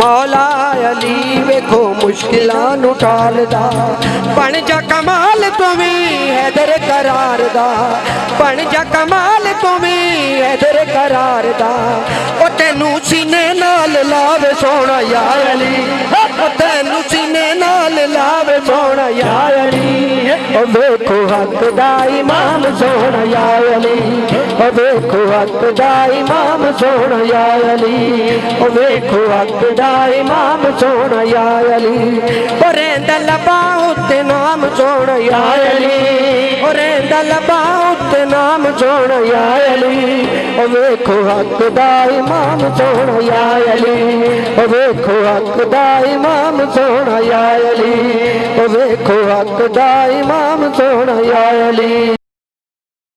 मौला अली वेखो मुश्किलां नू टालदा बन जा कमाल तू भी हैदर करार दा बन जा कमाल तू भी हैदर करार दा ओ तैनू सीने नाल लावे सोना या अली ओ तैनू सीने नाल लावे सोना या अली ओ वेखो हक दा इमाम सोना या अली ओ वेखो हक दा इमाम सोना या अली ओ वेखो हक दा इमाम सोना या अली ओ रेंदा लबा उत्ते नाम सोना या अली ओ रेंदा लबा उत्ते नाम सोना या अली ओ वेखो हक दा इमाम सोना या अली ओ वेखो हक दा इमाम सोना या अली ओ वेखो हक दा इमाम सोना या अली।